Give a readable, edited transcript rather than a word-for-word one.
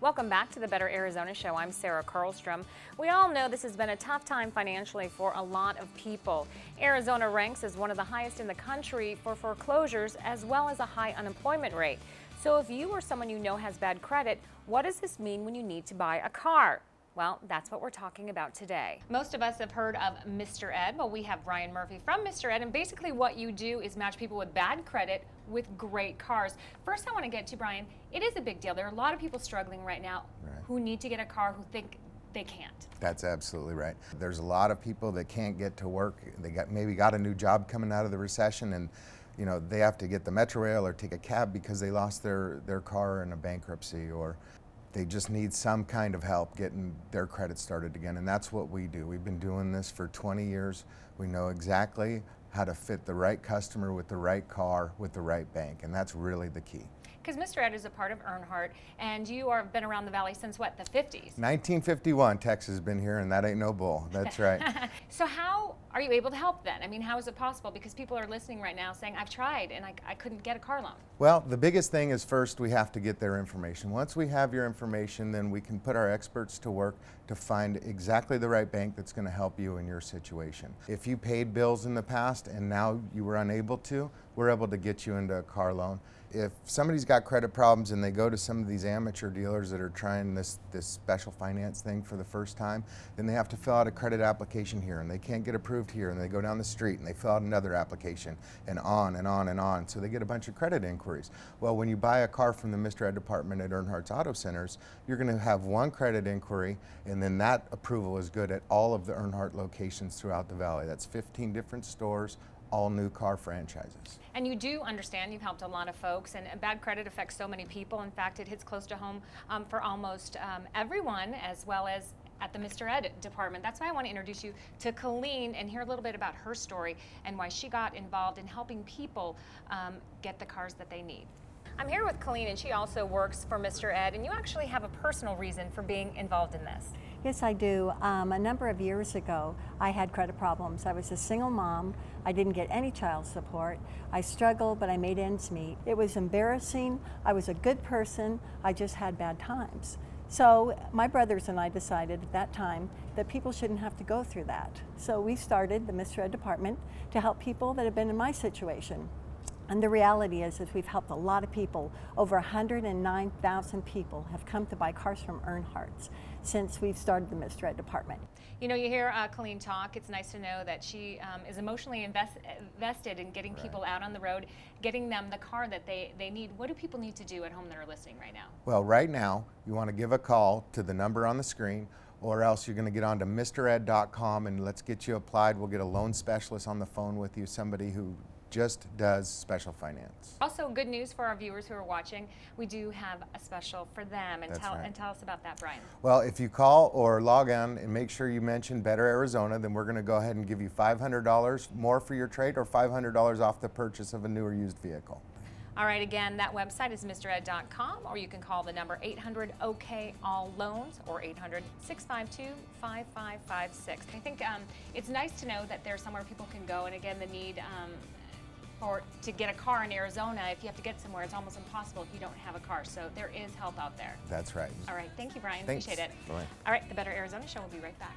Welcome back to the Better Arizona Show. I'm Sarah Carlstrom. We all know this has been a tough time financially for a lot of people. Arizona ranks as one of the highest in the country for foreclosures as well as a high unemployment rate. So if you or someone you know has bad credit, what does this mean when you need to buy a car? Well, that's what we're talking about today. Most of us have heard of Mr. Ed. Well, we have Brian Murphy from Mr. Ed, and basically what you do is match people with bad credit with great cars. First, I want to get to, Brian, it is a big deal. There are a lot of people struggling right now who need to get a car who think they can't. That's absolutely right. There's a lot of people that can't get to work. They maybe got a new job coming out of the recession, and they have to get the Metro Rail or take a cab because they lost their car in a bankruptcy, or they just need some kind of help getting their credit started again, and that's what we do. We've been doing this for 20 years. We know exactly how to fit the right customer with the right car with the right bank, and that's really the key. Because Mr. Ed is a part of Earnhardt, and you have been around the Valley since what, the 50s? 1951, Texas has been here, and that ain't no bull. That's right. So how are you able to help then? I mean, how is it possible? Because people are listening right now saying, I've tried and I couldn't get a car loan. Well, the biggest thing is first we have to get their information. Once we have your information, then we can put our experts to work to find exactly the right bank that's going to help you in your situation. If you paid bills in the past and now you were unable to, we're able to get you into a car loan. If somebody's got credit problems and they go to some of these amateur dealers that are trying this special finance thing for the first time, then they have to fill out a credit application here, and they can't get approved here, and they go down the street and they fill out another application, and on and on and on. So they get a bunch of credit inquiries. Well, when you buy a car from the Mr. Ed department at Earnhardt's Auto Centers, you're going to have one credit inquiry, and then that approval is good at all of the Earnhardt locations throughout the Valley. That's 15 different stores, all new car franchises. And you do understand you've helped a lot of folks, and bad credit affects so many people. In fact, it hits close to home for almost everyone, as well as at the Mr. Ed department. That's why I want to introduce you to Colleen and hear a little bit about her story and why she got involved in helping people get the cars that they need. I'm here with Colleen, and she also works for Mr. Ed, and you actually have a personal reason for being involved in this. Yes, I do. A number of years ago, I had credit problems. I was a single mom. I didn't get any child support. I struggled, but I made ends meet. It was embarrassing. I was a good person. I just had bad times. So my brothers and I decided at that time that people shouldn't have to go through that. So we started the Mr. Ed department to help people that have been in my situation. And the reality is we've helped a lot of people. Over 109,000 people have come to buy cars from Earnhardt's since we've started the Mr. Ed department. You know, you hear Colleen talk. It's nice to know that she is emotionally invested in getting people out on the road, getting them the car that they need. What do people need to do at home that are listening right now? Well, right now, you want to give a call to the number on the screen, or else you're going to get onto MrEd.com and let's get you applied. We'll get a loan specialist on the phone with you, somebody who just does special finance. Also, good news for our viewers who are watching, we do have a special for them, and tell us about that, Brian. Well, if you call or log on and make sure you mention Better Arizona, then we're going to go ahead and give you $500 more for your trade, or $500 off the purchase of a new or used vehicle. All right, again, that website is MrEd.com, or you can call the number 800-OK-ALL-LOANS or 800-652-5556. I think it's nice to know that there's somewhere people can go, and again, the need to get a car in Arizona, if you have to get somewhere, it's almost impossible if you don't have a car. So there is help out there. That's right. All right. Thank you, Brian. Thanks. Appreciate it. Bye. All right. The Better Arizona Show will be right back.